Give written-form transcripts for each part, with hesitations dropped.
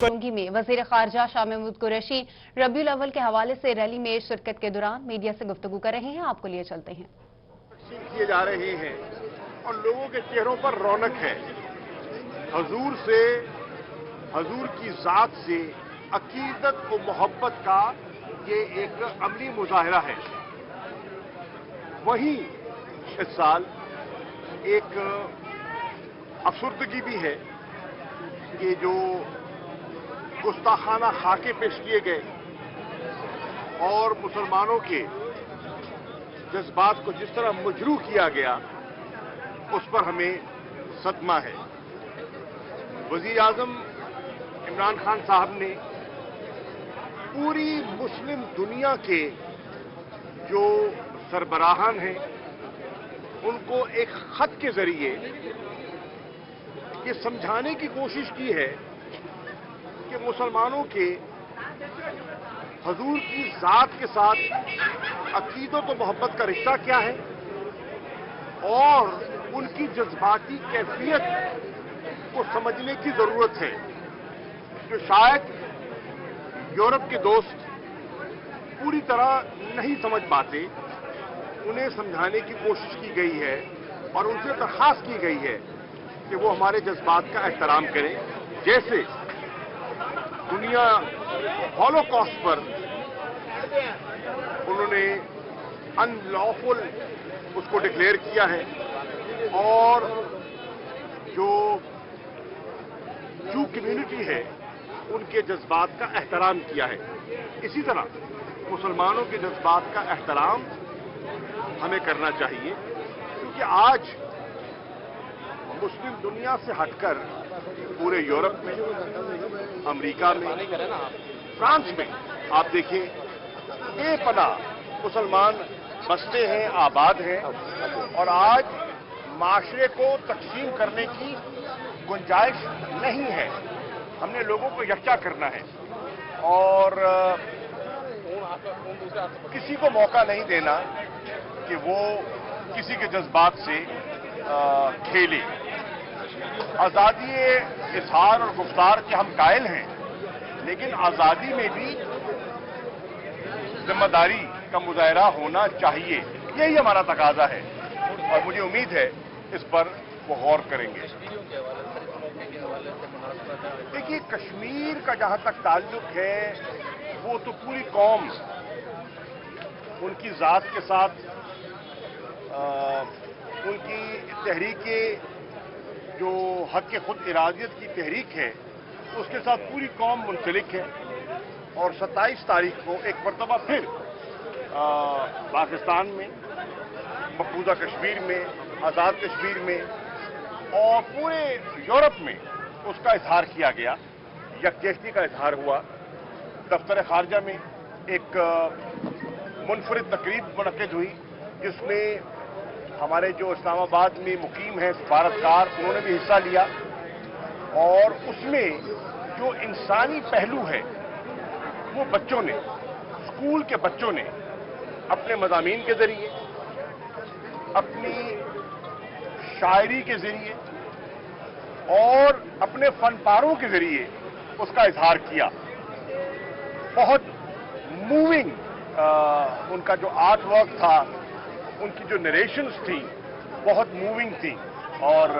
चुंगी में वजीर खारजा शाह महमूद कुरैशी रबीउल अव्वल के हवाले से रैली में शिरकत के दौरान मीडिया से गुफ्तगू कर रहे हैं। आपको लिए चलते हैं। किए जा रहे हैं और लोगों के चेहरों पर रौनक है। हजूर से, हजूर की जात से अकीदत व मोहब्बत का ये एक अमली मुजाहिरा है। वहीं इस साल एक अफसुर्दगी भी है कि जो गुस्ताखाना खाके पेश किए गए और मुसलमानों के जज्बात को जिस तरह मजरू किया गया, उस पर हमें सदमा है। वजीर आजम इमरान खान साहब ने पूरी मुस्लिम दुनिया के जो सरबराहान हैं उनको एक खत के जरिए ये समझाने की कोशिश की है कि मुसलमानों के हजूर की जात के साथ अकीदत व मोहब्बत का रिश्ता क्या है और उनकी जज्बाती कैफियत को समझने की जरूरत है, जो शायद यूरोप के दोस्त पूरी तरह नहीं समझ पाते। उन्हें समझाने की कोशिश की गई है और उनसे दरखास्त की गई है कि वो हमारे जज्बात का एहतराम करें। जैसे दुनिया हॉलोकॉस्ट पर उन्होंने अनलॉफुल उसको डिक्लेयर किया है और जो जू कम्युनिटी है उनके जज्बात का एहतराम किया है। इसी तरह मुसलमानों के जज्बात का एहतराम हमें करना चाहिए, क्योंकि आज मुस्लिम दुनिया से हटकर पूरे यूरोप में, अमेरिका में, फ्रांस में आप देखिए बेपनाह मुसलमान बसते हैं, आबाद हैं और आज माशरे को तकसीम करने की गुंजाइश नहीं है। हमने लोगों को यकजा करना है और किसी को मौका नहीं देना कि वो किसी के जज्बात से खेले। आज़ादी इजहार और गुफ्तार के हम कायल हैं, लेकिन आज़ादी में भी जिम्मेदारी का मुजाहरा होना चाहिए। यही हमारा तकाजा है और मुझे उम्मीद है इस पर वो गौर करेंगे। देखिए, कश्मीर का जहां तक ताल्लुक है, वो तो पूरी कौम उनकी जात के साथ उनकी तहरीके जो हक खुद इरादियत की तहरीक है उसके साथ पूरी कौम मुंसलिक है। और 27 तारीख को एक मरतबा फिर पाकिस्तान में, मकबूजा कश्मीर में, आज़ाद कश्मीर में और पूरे यूरोप में उसका इजहार किया गया, यकजहती का इजहार हुआ। दफ्तर खारजा में एक मुनफरिद तकरीब मुनक्किद हुई जिसमें हमारे जो इस्लामाबाद में मुकीम हैं सफारतकार, उन्होंने भी हिस्सा लिया और उसमें जो इंसानी पहलू है वो बच्चों ने, स्कूल के बच्चों ने अपने मज़ामीन के जरिए, अपनी शायरी के जरिए और अपने फनपारों के जरिए उसका इजहार किया। बहुत मूविंग उनका जो आर्ट वर्क था, उनकी जो नरेशंस थी बहुत मूविंग थी और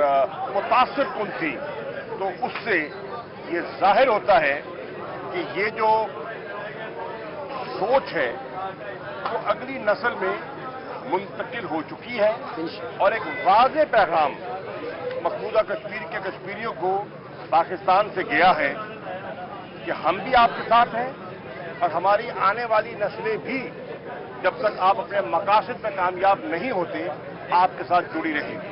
मुतासिर कुन थी। तो उससे ये जाहिर होता है कि ये जो सोच है वो अगली नस्ल में मुंतकिल हो चुकी है और एक वाज़ेह पैगाम मकबूजा कश्मीर के कश्मीरियों को पाकिस्तान से गया है कि हम भी आपके साथ हैं और हमारी आने वाली नस्लें भी जब तक आप अपने मकासद में कामयाब नहीं होते आपके साथ जुड़ी रहेंगी।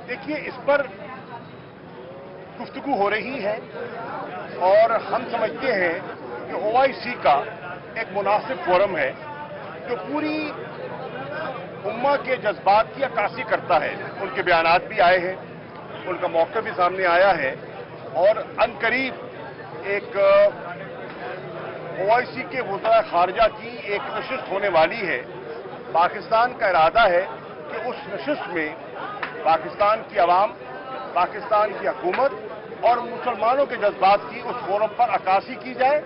देखिए, इस पर गुफ्तगू हो रही है और हम समझते हैं कि OIC का एक मुनासिब फोरम है जो पूरी उम्मा के जज्बात की अक्कासी करता है। उनके बयानात भी आए हैं, उनका मौक़िफ़ भी सामने आया है और अनकरीब एक OIC के वज़ीर ख़ारिजा की एक नशिस्त होने वाली है। पाकिस्तान का इरादा है कि उस नशिस्त में पाकिस्तान की आवाम, पाकिस्तान की हुकूमत और मुसलमानों के जज्बात की उस फोरम पर अक्कासी की जाए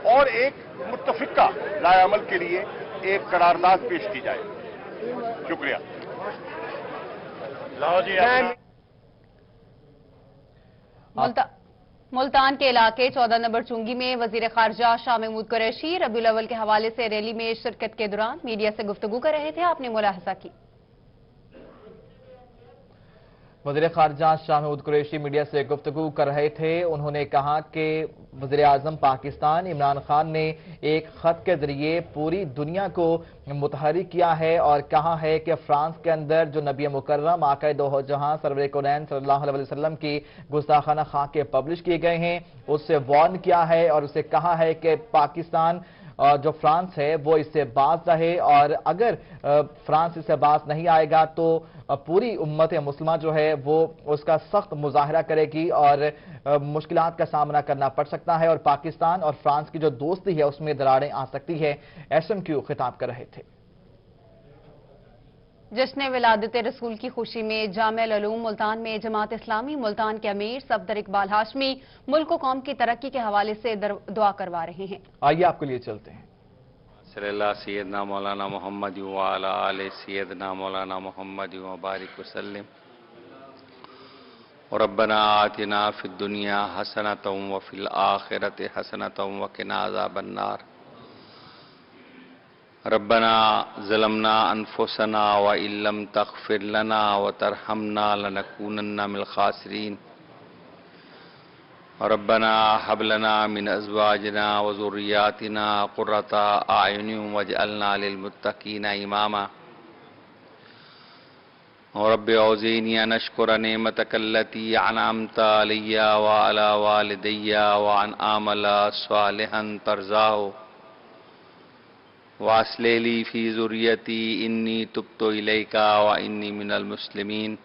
और एक मुत्तफिका लाएअमल के लिए एक करारदाद पेश की जाए। शुक्रिया। मुल्तान के इलाके 14 नंबर चुंगी में वजीर खारजा शाह महमूद कुरैशी रबीउल अव्वल के हवाले से रैली में शिरकत के दौरान मीडिया से गुफ्तगू कर रहे थे। आपने मुलाहजा की। वज़ीर ख़ारजा शाह महमूद कुरैशी मीडिया से गुफ्तगू कर रहे थे। उन्होंने कहा कि वज़ीर आज़म पाकिस्तान इमरान खान ने एक ख़त के ज़रिए पूरी दुनिया को मुतहर्रिक किया है और कहा है कि फ्रांस के अंदर जो नबी मुकर्रम आक़ाए दो जहां सरवर कौनैन सल्लल्लाहु अलैहि वसल्लम की गुस्ताखाना खाके पब्लिश किए गए हैं, उससे वार्न किया है और उसे कहा है कि पाकिस्तान जो फ्रांस है वो इससे बाज रहे और अगर फ्रांस इससे बाज नहीं आएगा तो पूरी उम्मत मुस्लिमा जो है वो उसका सख्त मुजाहरा करेगी और मुश्किलात का सामना करना पड़ सकता है और पाकिस्तान और फ्रांस की जो दोस्ती है उसमें दरारें आ सकती है। SMQ खिताब कर रहे थे। जश्न विलादत रसूल की खुशी में जामिया उलूम मुल्तान में जमात इस्लामी मुल्तान के अमीर सफदर इकबाल हाशमी मुल्क व कौम की तरक्की के हवाले से दुआ करवा रहे हैं। आइए आपके लिए चलते हैं। सल्लल्लाहु सैयदना मौलाना मोहम्मद व अला आले सैयदना मौलाना मोहम्मद व बारिक वसल्लम। रब्बना आतिना फिद दुनिया हसनतम व फिल आखिरति हसनतम व क़िना अज़ाबन्नार। रब्बना ज़लमना अनफुसना व इल्लम तग़फ़िर लना व तरहमना लनकूनन्ना मिनल ख़ासिरीन। रब्बना हब लना मिन अज़वाजिना व ज़ुर्रिय्यातिना क़ुर्रता अयुनिन वजअलना लिलमुत्तक़ीना इमामा। रब्बि औज़िनी अन अश्कुरा निअमतकल्लती अनअमत अलैया व अला वालिदैया व अन आमला सालिहन तर्ज़ाहु वास्लिह ली फी ज़ुर्रियती इन्नी तुब्तु इलैका व इन्नी मिनल मुस्लिमीन।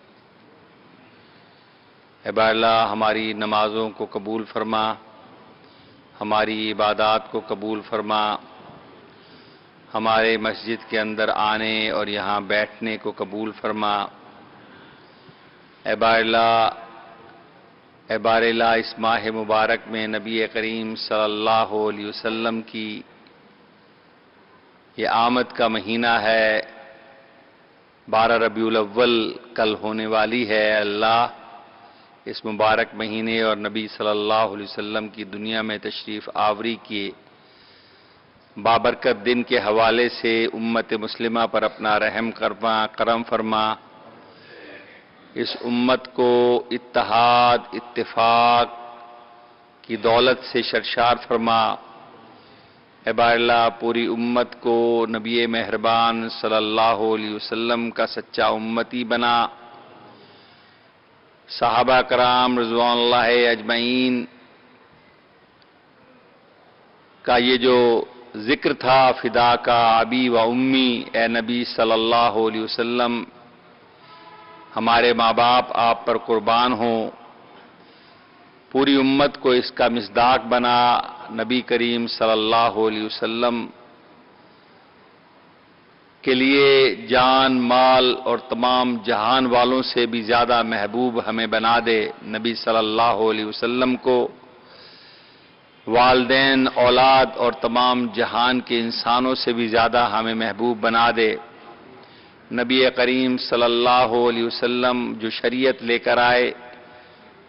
इबादल्लाह, हमारी नमाज़ों को कबूल फरमा, हमारी इबादत को कबूल फरमा, हमारे मस्जिद के अंदर आने और यहाँ बैठने को कबूल फरमा। इबादल्लाह, इस माह मुबारक में नबी करीम सल्लल्लाहु अलैहि वसल्लम की ये आमद का महीना है। 12 रबीउल अव्वल कल होने वाली है। अल्लाह, इस मुबारक महीने और नबी सल्लल्लाहु अलैहि वसल्लम की दुनिया में तशरीफ आवरी के बाबरकत दिन के हवाले से उम्मत मुस्लिमा पर अपना रहम करम फरमा। इस उम्मत को इत्तेहाद इत्तिफाक की दौलत से सरशार फरमा। इबादल्लाह, पूरी उम्मत को नबी मेहरबान सल्लल्लाहु अलैहि वसल्लम का सच्चा उम्मती बना। सहाबा कराम रिज़वानुल्लाह अजमईन का ये जो जिक्र था, फिदा का अबी व उम्मी, ए नबी सल्लल्लाहु अलैहि वसल्लम, हमारे माँ बाप आप पर कुर्बान हो। पूरी उम्मत को इसका मिस्दाक बना। नबी करीम सल्लल्लाहु अलैहि वसल्लम के लिए जान, माल और तमाम जहान वालों से भी ज्यादा महबूब हमें बना दे। नबी सल्लल्लाहु अलैहि वसल्लम को वालिदैन, औलाद और तमाम जहान के इंसानों से भी ज्यादा हमें महबूब बना दे। नबी करीम सल्लल्लाहु अलैहि वसल्लम जो शरीयत लेकर आए,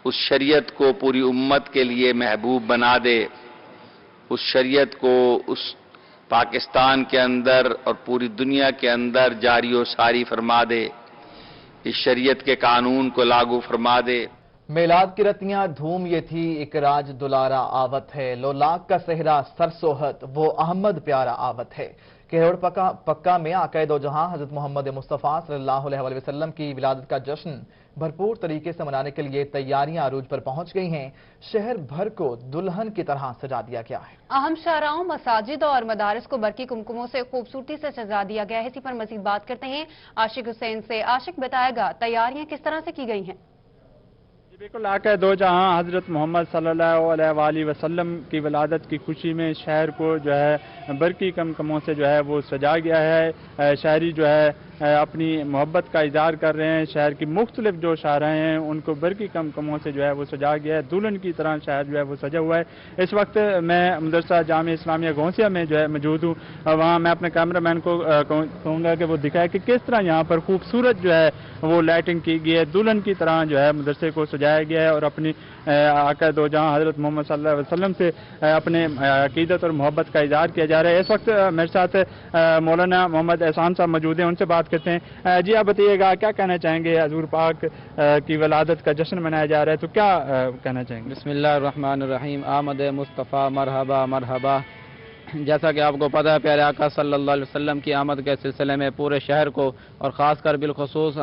उस शरीयत को पूरी उम्मत के लिए महबूब बना दे। उस शरीयत को उस पाकिस्तान के अंदर और पूरी दुनिया के अंदर जारी और सारी फरमा दे। इस शरीयत के कानून को लागू फरमा दे। मेलाद की रतियां धूम ये थी, एक राज दुलारा आवत है। लोलाक का सेहरा सरसोहत, वो अहमद प्यारा आवत है। केहड़ पक्का में आक़ाए दो जहां हजरत मोहम्मद मुस्तफ़ा सल्लल्लाहु अलैहि वसल्लम की विलादत का जश्न भरपूर तरीके से मनाने के लिए तैयारियां अरूज पर पहुंच गई हैं। शहर भर को दुल्हन की तरह सजा दिया गया है। अहम शाहराहों, मसाजिद और मदारिस को बरकी कुमकुमों से खूबसूरती से सजा दिया गया है। इसी पर मजीद बात करते हैं आशिक हुसैन से। आशिक, बताएगा तैयारियां किस तरह से की गई हैं? बिल्कुल आका दो जहां हज़रत मोहम्मद सल्लल्लाहु अलैहि वसल्लम की विलादत की खुशी में शहर को जो है बरकी कमकमों से जो है वो सजा गया है। शहरी जो है अपनी मोहब्बत का इजहार कर रहे हैं। शहर की मुख्तलिफ जो शाहराएँ हैं उनको बरकी कमकमों से जो है वो सजा गया है। दुल्हन की तरह शहर जो है वो सजा हुआ है। इस वक्त मैं मदरसा जामिया इस्लामिया घोंसिया में जो है मौजूद हूँ। वहाँ मैं अपने कैमरामैन को कहूँगा कि वो दिखाए कि किस तरह यहाँ पर खूबसूरत जो है वो लाइटिंग की गई है। दुल्हन की तरह जो है मदरसे को सजाया गया है और अपनी आका दो जहां हज़रत मोहम्मद सल्लल्लाहु अलैहि वसल्लम से अपने अकीदत और मोहब्बत का इजहार किया जा रहा है। इस वक्त मेरे साथ मौलाना मोहम्मद एहसान साहब मौजूद हैं, उनसे बात करते हैं। जी आप बताइएगा क्या कहना चाहेंगे? हजूर पाक की वलादत का जश्न मनाया जा रहा है तो क्या कहना चाहेंगे? बिस्मिल्लाहिर्रहमानिर्रहीम। आमद मुस्तफ़ा मरहबा मरहबा। जैसा कि आपको पता है प्यारे आका सल्लल्लाहु अलैहि वसल्लम की आमद के सिलसिले में पूरे शहर को और ख़ासकर बिलखुसूस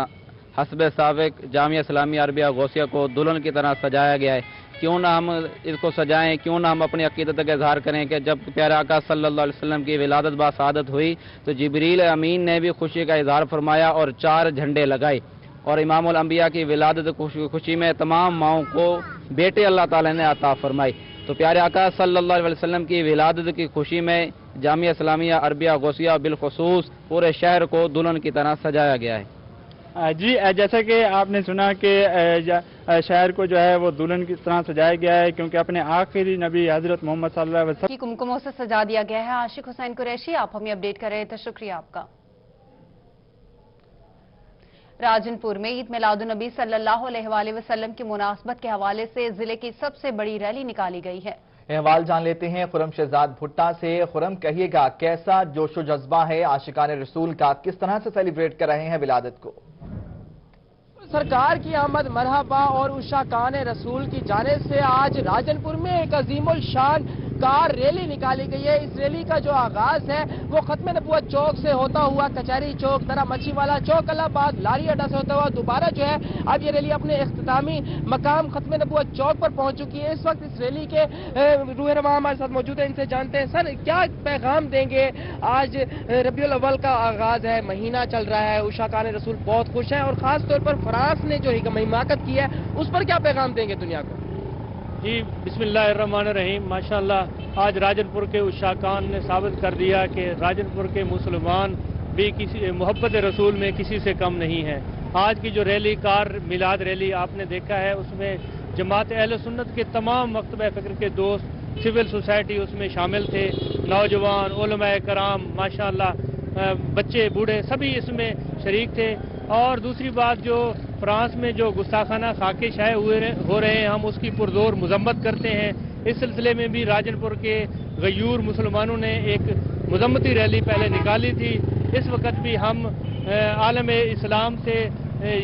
हस्ब साबिक जामिया इस्लामिया अरबिया गौसिया को दुल्हन की तरह सजाया गया है। क्यों ना हम इसको सजाएं, क्यों ना हम अपनी अकीदत का इजहार करें कि जब प्यारे आका सल्लल्लाहु अलैहि वसल्लम की विलादत बासादत हुई तो जिब्रील अमीन ने भी खुशी का इजहार फरमाया और 4 झंडे लगाए और इमामुल अंबिया की विलादत खुशी में तमाम माओं को बेटे अल्लाह ताला ने अता फरमाई। तो प्यारे आका सल्लल्लाहु अलैहि वसल्लम की विलादत की खुशी में जामिया इस्लामिया अरबिया गौसिया बिलखुसूस पूरे शहर को दुल्हन की तरह सजाया गया है। जी जैसा कि आपने सुना कि शहर को जो है वो दुल्हन की तरह सजाया गया है क्योंकि अपने आखिरी नबी हजरत मोहम्मद सल्लल्लाहु अलैहि वसल्लम की कुमकुमों से सजा दिया गया है। आशिक हुसैन कुरैशी आप हमें अपडेट कर रहे थे, शुक्रिया आपका। राजनपुर में ईद मिलादुन नबी सल्लल्लाहु अलैहि वसल्लम की मुनासबत के हवाले से जिले की सबसे बड़ी रैली निकाली गई है। अहवाल जान लेते हैं खुरम शहजाद भुट्टा से। खुरम कहिएगा कैसा जोशो जज्बा है आशिकाने रसूल का, किस तरह से सेलिब्रेट कर रहे हैं विलादत को? सरकार की आमद मरहबा और उशाकान रसूल की जानिब से आज राजनपुर में एक अजीमुल शान कार रैली निकाली गई है। इस रैली का जो आगाज है वो खत्म नबूवत चौक से होता हुआ कचहरी चौक, दरा मच्छी वाला चौक, अलाहाबाद लारी अड्डा से होता हुआ दोबारा जो है अब ये रैली अपने इख्तितामी मकाम खत्म नबूवत चौक पर पहुंच चुकी है। इस वक्त इस रैली के रूह रवा हमारे साथ मौजूद है, इनसे जानते हैं सर क्या पैगाम देंगे? आज रबीउल अव्वल का आगाज है, महीना चल रहा है, उशाकान रसूल बहुत खुश हैं और खास तौर पर फ्रांस ने जो हिमाकत की है उस पर क्या पैगाम देंगे दुनिया को? जी बिस्मिल्लाहिर्रहमानिर्रहीम। माशाअल्लाह आज राजनपुर के उशाकान ने साबित कर दिया कि राजनपुर के मुसलमान भी किसी मोहब्बत रसूल में किसी से कम नहीं है। आज की जो रैली कार मिलाद रैली आपने देखा है उसमें जमात अहले सुन्नत के तमाम मकतबा फ़िक्र के दोस्त, सिविल सोसाइटी उसमें शामिल थे, नौजवान, उलमाए कराम, माशाअल्लाह बच्चे बूढ़े सभी इसमें शरीक थे। और दूसरी बात जो फ्रांस में जो गुस्ताखाना खाके शाये हो रहे हैं हम उसकी पुरजोर मजम्मत करते हैं। इस सिलसिले में भी राजनपुर के गयूर मुसलमानों ने एक मजम्मती रैली पहले निकाली थी। इस वक्त भी हम आलम इस्लाम से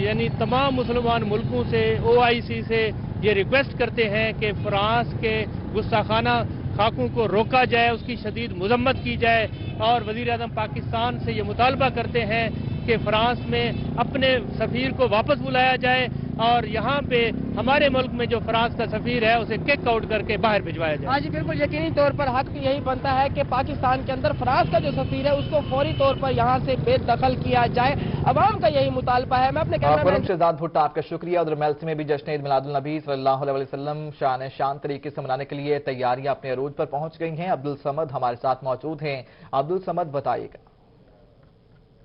यानी तमाम मुसलमान मुल्कों से OIC से ये रिक्वेस्ट करते हैं कि फ्रांस के गुस्ताखाना खाकों को रोका जाए, उसकी शदीद मजम्मत की जाए और वज़ीर आज़म पाकिस्तान से ये मुतालबा करते हैं कि फ्रांस में अपने सफ़ीर को वापस बुलाया जाए और यहाँ पे हमारे मुल्क में जो फ्रांस का सफ़ीर है उसे किक आउट करके बाहर भिजवाया जाए। हाँ जी बिल्कुल, यकीनी तौर पर हक यही बनता है कि पाकिस्तान के अंदर फ्रांस का जो सफ़ीर है उसको फौरी तौर पर यहाँ से बेदखल किया जाए। अवाम का यही मुतालबा है। मैं अपने खुरम शहजाद भुट्टा आपका शुक्रिया। उधर मेलसी में भी जश्न ईद मिलादुन नबी सल्लल्लाहु अलैहि वसल्लम शान तरीके से मनाने के लिए तैयारियां अपने अरूज पर पहुंच गई हैं। अब्दुल समद हमारे साथ मौजूद हैं। अब्दुल समद बताइएगा।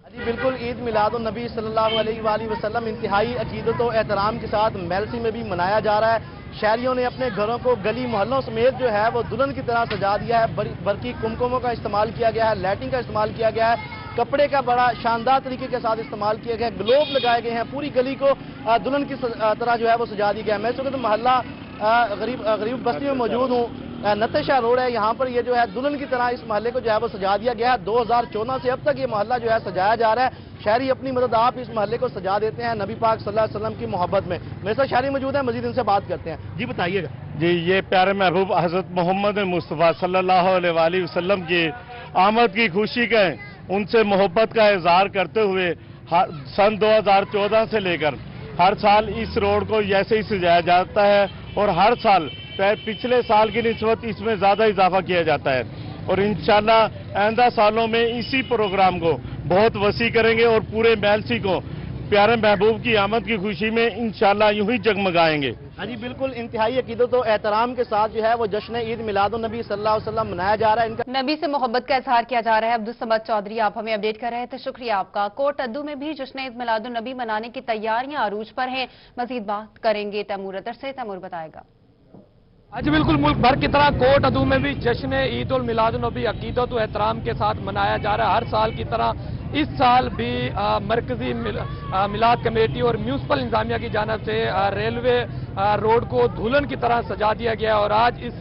जी बिल्कुल, ईद मिलादुन नबी सल्लल्लाहु अलैहि वसल्लम इंतहाई अकीदत और एहतराम के साथ मेलसी में भी मनाया जा रहा है। शहरियों ने अपने घरों को गली मोहल्लों समेत जो है वो दुल्हन की तरह सजा दिया है। बरकी कुमकुमों का इस्तेमाल किया गया है, लाइटिंग का इस्तेमाल किया गया है, कपड़े का बड़ा शानदार तरीके के साथ इस्तेमाल किया गया है, ग्लोब लगाए गए हैं, पूरी गली को दुल्हन की तरह जो है वो सजा दिया गया है। मैं इस वक्त मोहल्ला गरीब बस्ती में मौजूद हूँ, नतेशाह रोड है। यहाँ पर ये जो है दुल्हन की तरह इस मोहल्ले को जो है वो सजा दिया गया है। 2014 से अब तक ये मोहल्ला जो है सजाया जा रहा है। शहरी अपनी मदद आप इस मोहल्ले को सजा देते हैं नबी पाक सल्लल्लाहु अलैहि वसल्लम की मोहब्बत में। मेरे साथ शहरी मौजूद है, मजीद इनसे बात करते हैं। जी बताइएगा। जी ये प्यारे महबूब हजरत मोहम्मद मुस्तफ़ा सल्लल्लाहु अलैहि वसल्लम की आमद की खुशी का उनसे मोहब्बत का इजहार करते हुए सन 2014 से लेकर हर साल इस रोड को ऐसे ही सजाया जाता है और हर साल पिछले साल की निस्बत इसमें ज्यादा इजाफा किया जाता है और इंशाल्लाह आइंदा सालों में इसी प्रोग्राम को बहुत वसी करेंगे और पूरे मेलसी को प्यारे महबूब की आमद की खुशी में इंशाल्लाह यूं ही जगमगाएंगे। ہاں جی بالکل انتہائی عقیدت و احترام کے ساتھ جو ہے وہ جشن عید میلاد النبی صلی اللہ علیہ وسلم منایا جا رہا ہے. ان کا نبی سے محبت کا اظہار کیا جا رہا ہے. عبدالصمد چودھری آپ ہمیں اپڈیٹ کر رہے تھے, شکریہ آپ کا. کوٹ ادو میں بھی جشن عید میلاد النبی منانے کی تیاریاں عروج پر ہیں. مزید بات کریں گے تیمور اطہر سے. تیمور بتائے گا. آج بالکل ملک بھر کی طرح کوٹ ادو میں بھی جشن عید المیلاد النبی عقیدت و احترام کے ساتھ منایا جا رہا ہے. ہر سال کی طرح اس سال بھی مرکزی میلاد کمیٹی اور میونسپل انتظامیہ کی جانب سے ریلوے روڈ کو دلہن کی طرح سجا دیا گیا اور آج اس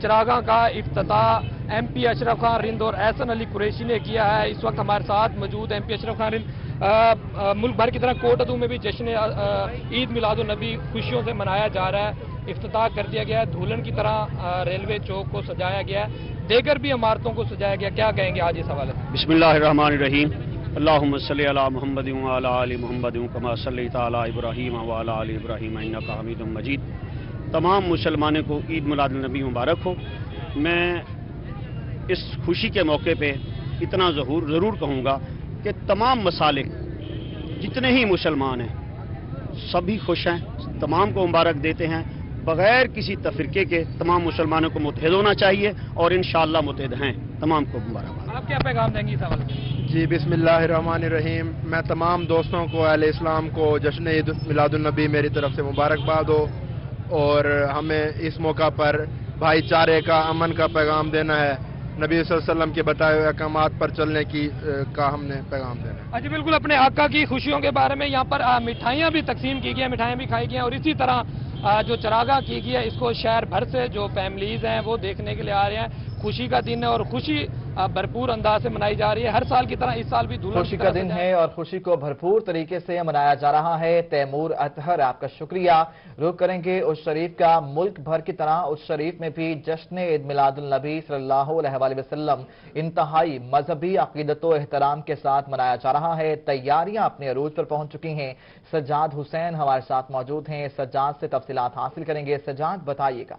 چراغاں کا افتتاح ایم پی اشرف خان رند اور احسن علی قریشی نے کیا ہے. اس وقت ہمارے ساتھ موجود ایم پی اشرف خان رند. ملک بھر کی طرح کوٹ ادو میں بھی جشن عید میلاد النبی خوشیوں سے منایا جا رہا ہے. افتتاح کر دیا گیا ہے, دلہن کی طرح ریلوے چوک کو سجایا گیا ہے, دیگر بھی عمارتوں کو سجایا گیا. کیا کہیں گے آج اس حوالے سے؟ بسم اللہ الرحمن الرحیم. اللہم صلی علی محمد وعلی آل محمد کما صلیت علی ابراہیم وعلی آل ابراہیم انک حمید مجید. تمام مسلمانوں کو عید میلاد النبی مبارک ہو. میں اس خوشی کے موقع پہ اتنا ضرور کہوں گا کہ تمام مسالک جتنے ہی مسلمان ہیں سبھی خوش ہیں, تمام کو مبارک دیتے ہیں بغیر کسی تفرقے کے. تمام مسلمانوں کو متحد ہونا چاہیے اور انشاءاللہ متحد ہیں. تمام کو مبارک. آپ کیا پیغام دیں گے اس حوالے سے؟ جی بسم اللہ الرحمن الرحیم. میں تمام دوستوں کو اہل اسلام کو جشن عید میلاد النبی میری طرف سے مبارکباد ہو, اور ہمیں اس موقع پر بھائی چارے کا, امن کا پیغام دینا ہے. نبی صلی اللہ علیہ وسلم کے بتائے ہوئے احکامات پر چلنے کا ہم نے پیغام دینا ہے. جی بالکل, اپنے آقا کی خوشیوں کے بارے میں یہاں پر مٹھائیاں بھی تقسیم کی گئی ہیں, مٹھائیاں بھی کھائی گئی ہیں, اور اسی طرح جو چراغاں کی گئی ہے اس کو شہر بھر سے جو فیملیز ہیں وہ دیکھنے کے لیے آ رہے ہیں. خوشی کا دن ہے اور خوشی بھرپور انداز سے منائی جا رہی ہے. ہر سال کی طرح اس سال بھی خوشی کا دن ہے اور خوشی کو بھرپور طریقے سے منایا جا رہا ہے. تیمور اطہر آپ کا شکریہ. رخ کریں گے اس شریف کا. ملک بھر کی طرح اس شریف میں بھی جشن عید میلاد النبی صلی اللہ علیہ وسلم انتہائی مذہبی عقیدت و احترام کے ساتھ منایا جا رہا ہے. تیاریاں اپنے عروج پر پہنچ چکی ہیں. سجاد حسین ہمارے ساتھ موجود ہیں. سجاد سے تفصیلات حاصل کریں گے. سجاد بتائیے گا.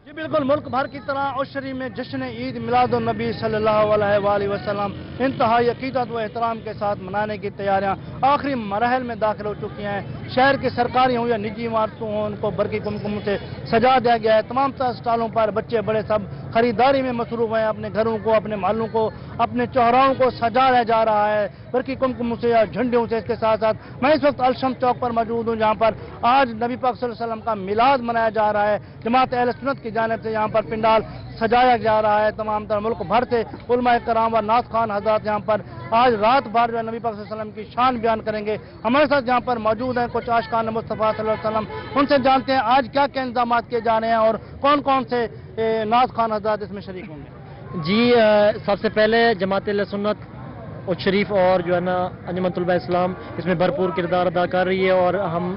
جی بالکل, ملک بھر کی طرح اس شریف میں جشن عید میلاد النبی صلی اللہ علیہ وآلہ وسلم انتہائی عقیدت و احترام کے ساتھ منانے کی تیاریاں آخری مراحل میں داخل ہو چکی ہیں. شہر کے سرکاری ہوں یا نجی عمارتوں ہوں ان کو برقی کمکم سے سجا دیا گیا ہے. تمام اسٹالوں پر بچے بڑے سب خریداری میں مصروف ہیں. اپنے گھروں کو, اپنے محلوں کو, اپنے چوراہوں کو سجایا جا رہا ہے برقی کمکم سے یا جھنڈیوں سے. اس کے ساتھ ساتھ میں اس وقت الشمس چوک پر موجود ہوں جہاں پر آج نبی پاک صلی اللہ علیہ وسلم کا میلاد منایا جا رہا ہے. جماعت اہل سنت کی جانب سے یہاں پر پنڈال سجایا جا رہا ہے. تمام تر ملک بھر سے علماء کرام و نعت خوان حضرات یہاں پر آج رات بھر جو ہے نبی پاک صلی اللہ علیہ وسلم کی شان بیان کریں گے. ہمارے ساتھ یہاں پر موجود ہیں کچھ عاشقان مصطفیٰ صلی اللہ علیہ وسلم. ان سے جانتے ہیں آج کیا کیا انتظامات کیے جا رہے ہیں اور کون کون سے نعت خوان حضرات اس میں شریک ہوں گے. جی سب سے پہلے جماعت اہل سنت اور شریف اور جو ہے نا انجمن طلباء اسلام اس میں بھرپور کردار ادا کر رہی ہے اور ہم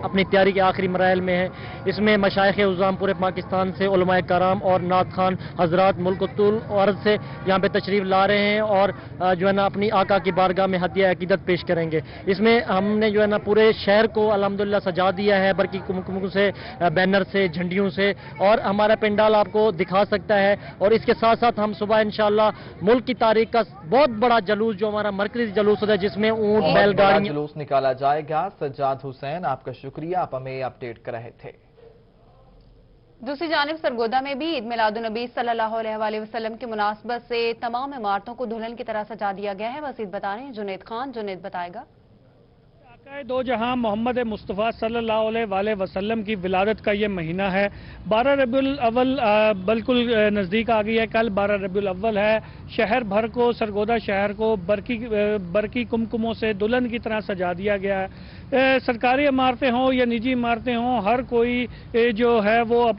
اپنی تیاری کے آخری مراحل میں ہیں. اس میں مشائخ عظام پورے پاکستان سے علماء کرام اور نعت خوان حضرات ملک و طول عرض سے یہاں پہ تشریف لا رہے ہیں اور جو ہے نا اپنی آقا کی بارگاہ میں ہدیہ عقیدت پیش کریں گے. اس میں ہم نے جو ہے نا پورے شہر کو الحمدللہ سجا دیا ہے برقی کمکم سے, بینر سے, جھنڈیوں سے, اور ہمارا پنڈال آپ کو دکھا سکتا ہے. اور اس کے ساتھ ساتھ ہم صبح انشاءاللہ ملک کی تاریخ کا بہت بڑا جلوس جو ہمارا مرکزی جلوس ہوتا ہے جس میں اونٹ بیل گاڑی جلوس نکالا جائے گا. سجاد حسین آپ کا شکریہ, آپ ہمیں اپڈیٹ کر رہے تھے. دوسری جانب سرگودا میں بھی عید میلاد النبی صلی اللہ علیہ وسلم کی مناسبت سے تمام عمارتوں کو دلہن کی طرح سجا دیا گیا ہے. مزید بتا رہے ہیں جنید خان. جنید بتائے گا. دو جہاں محمد مصطفیٰ صلی اللہ علیہ وسلم کی ولادت کا یہ مہینہ ہے. 12 ربیع الاول بالکل نزدیک آ گئی ہے. کل 12 ربیع الاول ہے. شہر بھر کو, سرگودا شہر کو برقی کمکموں سے دلہن کی طرح سجا دیا گیا ہے. سرکاری عمارتیں ہوں یا نجی عمارتیں ہوں, ہر کوئی جو ہے وہ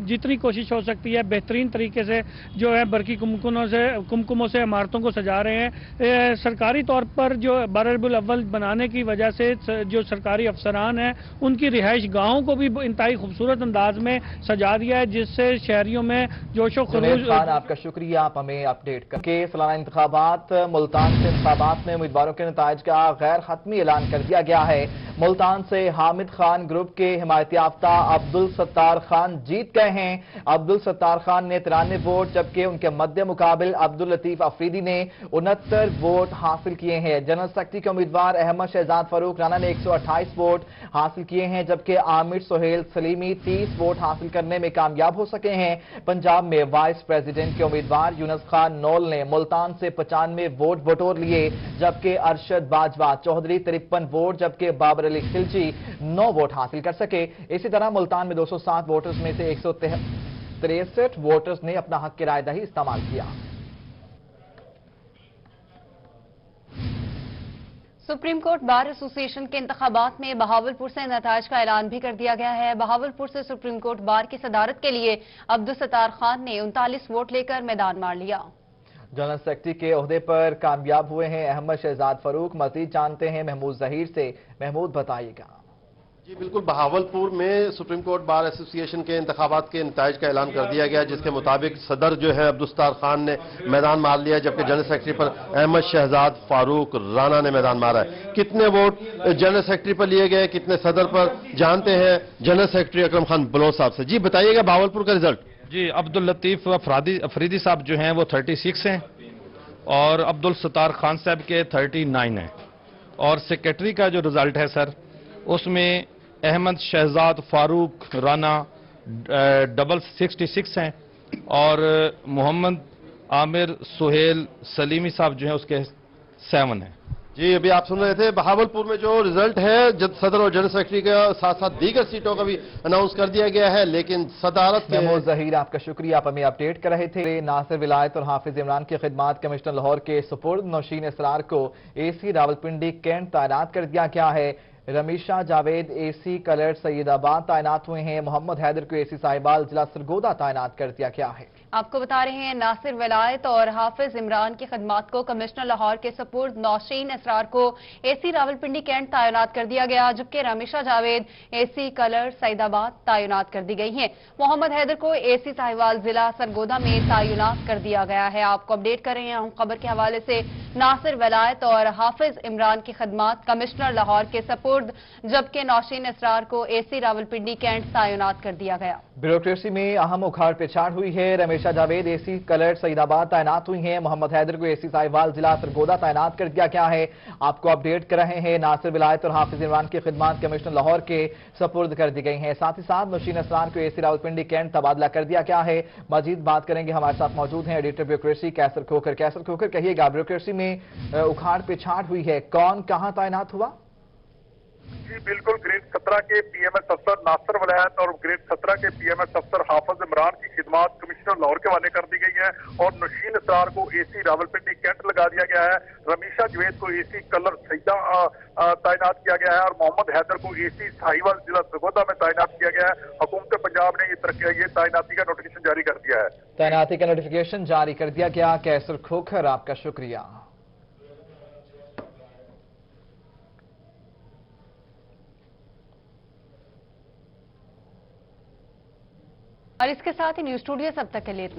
جتنی کوشش ہو سکتی ہے بہترین طریقے سے جو ہے برقی کمکموں سے عمارتوں کو سجا رہے ہیں. سرکاری طور پر جو 12 ربیع الاول بنانے کی وجہ سے جو سرکاری افسران ہیں ان کی رہائش گاہوں کو بھی انتہائی خوبصورت انداز میں سجا دیا ہے جس سے شہریوں میں جوش و خروش. آپ کا شکریہ, آپ ہمیں اپڈیٹ کر کے. سالانہ انتخابات ملتان سے انتخابات میں امیدواروں کے نتائج کا غیر حتمی اعلان کر دیا گیا ہے. ملتان سے حامد خان گروپ کے حمایت یافتہ عبدل ستار خان جیت گئے ہیں۔ عبدل ستار خان نے 93 ووٹ جبکہ ان کے مد مقابل عبداللطیف افریدی نے 69 ووٹ حاصل کیے ہیں۔ جنرل سیکرٹری کے امیدوار احمد شہزاد فاروق رانا نے 128 ووٹ حاصل کیے ہیں جبکہ عامر سہیل سلیمی 30 ووٹ حاصل کرنے میں کامیاب ہو سکے ہیں۔ پنجاب میں وائس پریزیڈنٹ کے امیدوار یونس خان نول نے ملتان سے 95 ووٹ بٹور لیے جبکہ ارشد باجوہ چودھری 53 ووٹ جبکہ بابر علی خلجی 9 ووٹ حاصل کر سکے۔ اسی طرح ملتان میں 207 ووٹرز میں سے 163 ووٹرز نے اپنا حق رائے دہی استعمال کیا۔ سپریم کورٹ بار ایسوسی ایشن کے انتخابات میں بہاولپور سے نتائج کا اعلان بھی کر دیا گیا ہے۔ بہاولپور سے سپریم کورٹ بار کی صدارت کے لیے عبدالستار خان نے 39 ووٹ لے کر میدان مار لیا۔ جنرل سیکرٹری کے عہدے پر کامیاب ہوئے ہیں احمد شہزاد فاروق۔ مزید جانتے ہیں محمود ظہیر سے۔ محمود بتائیے گا۔ جی بالکل، بہاولپور میں سپریم کورٹ بار ایسوسی ایشن کے انتخابات کے نتائج کا اعلان کر دیا گیا جس کے مطابق صدر جو ہے عبدالستار خان نے میدان مار لیا جبکہ جنرل سیکرٹری پر احمد شہزاد فاروق رانا نے میدان مارا ہے۔ کتنے ووٹ جنرل سیکرٹری پر لیے گئے، کتنے صدر پر، جانتے ہیں جنرل سیکرٹری اکرم خان بلوچ صاحب سے۔ جی بتائیے گا بہاولپور کا رزلٹ۔ جی عبداللطیف افریدی صاحب جو ہیں وہ 36 ہیں اور عبدالستار خان صاحب کے 39 ہیں، اور سیکرٹری کا جو رزلٹ ہے سر اس میں احمد شہزاد فاروق رانا 66 ہیں اور محمد عامر سہیل سلیمی صاحب جو ہیں اس کے 7 ہیں۔ جی ابھی آپ سن رہے تھے بہاولپور میں جو رزلٹ ہے صدر اور جنرل سیکرٹری کا ساتھ ساتھ دیگر سیٹوں کا بھی اناؤنس کر دیا گیا ہے، لیکن صدارت کے محمود ظہیر آپ کا شکریہ، آپ ہمیں اپڈیٹ کر رہے تھے۔ ناصر ولایت اور حافظ عمران کی خدمات کمشنر لاہور کے سپرد نوشین اسرار کو اے سی راولپنڈی کینٹ تعینات کر دیا گیا ہے۔ رمیشہ جاوید اے سی کلر سید آباد تعینات ہوئے ہیں۔ محمد حیدر کو اے سی صاحبال ضلع سرگودا تعینات کر دیا گیا ہے۔ آپ کو بتا رہے ہیں ناصر ولایت اور حافظ عمران کی خدمات کو کمشنر لاہور کے سپرد نوشین اسرار کو اے سی راولپنڈی کینٹ تعینات کر دیا گیا جبکہ رمیشہ جاوید اے سی کلر سعید آباد تعینات کر دی گئی ہیں۔ محمد حیدر کو اے سی صاحبال ضلع سرگودا میں تعینات کر دیا گیا ہے۔ آپ کو اپڈیٹ کر رہے ہیں خبر کے حوالے سے ناصر ولایت اور حافظ عمران کی خدمات کمشنر لاہور کے سپرد جبکہ نوشین اسرار کو اے سی راولپنڈی کینٹ تعینات کر دیا گیا۔ بیوروکریسی میں اہم اکھاڑ پیچھاڑ ہوئی ہے۔ رمیشہ جاوید اے سی کلر سعید آباد تعینات ہوئی ہیں۔ محمد حیدر کو اے سی صاحبال ضلع سرگودا تعینات کر دیا گیا ہے۔ آپ کو اپڈیٹ کر رہے ہیں ناصر ولایت اور حافظ عمران کی خدمات کمشنر لاہور کے سپرد کر دی گئی ہیں۔ ساتھ ہی ساتھ نوشین اسرار کو اے سی راولپنڈی کینٹ تبادلہ کر دیا گیا ہے۔ مزید بات کریں گے، ہمارے ساتھ موجود ہیں ایڈیٹر بیوروکریسی کیسر کھوکھر۔ کیسر کھوکھر کہیے گا بیوروکریسی میں اکھاڑ پیچھاڑ ہوئی ہے، کون کہاں تعینات ہوا؟ جی بالکل، گریڈ 17 کے پی ایم ایس افسر ناصر ولایت اور گریڈ 17 کے پی ایم ایس افسر حافظ عمران کی خدمات کمشنر لاہور کے حوالے کر دی گئی ہیں اور نوشین اسرار کو اے سی راولپنڈی کینٹ لگا دیا گیا ہے۔ رمیشہ جاوید کو اے سی کلر سیدہ تعینات کیا گیا ہے اور محمد حیدر کو اے سی صاحبال ضلع سرگودا میں تعینات کیا گیا ہے۔ حکومت پنجاب نے یہ تعیناتی کا نوٹیفکیشن جاری کر دیا ہے۔ تعیناتی کا نوٹیفکیشن جاری کر دیا گیا۔ کیسر کھوکھر آپ کا شکریہ۔ اور اس کے ساتھ ہی نیوز اسٹوڈیو اب تک کے لیے اتنا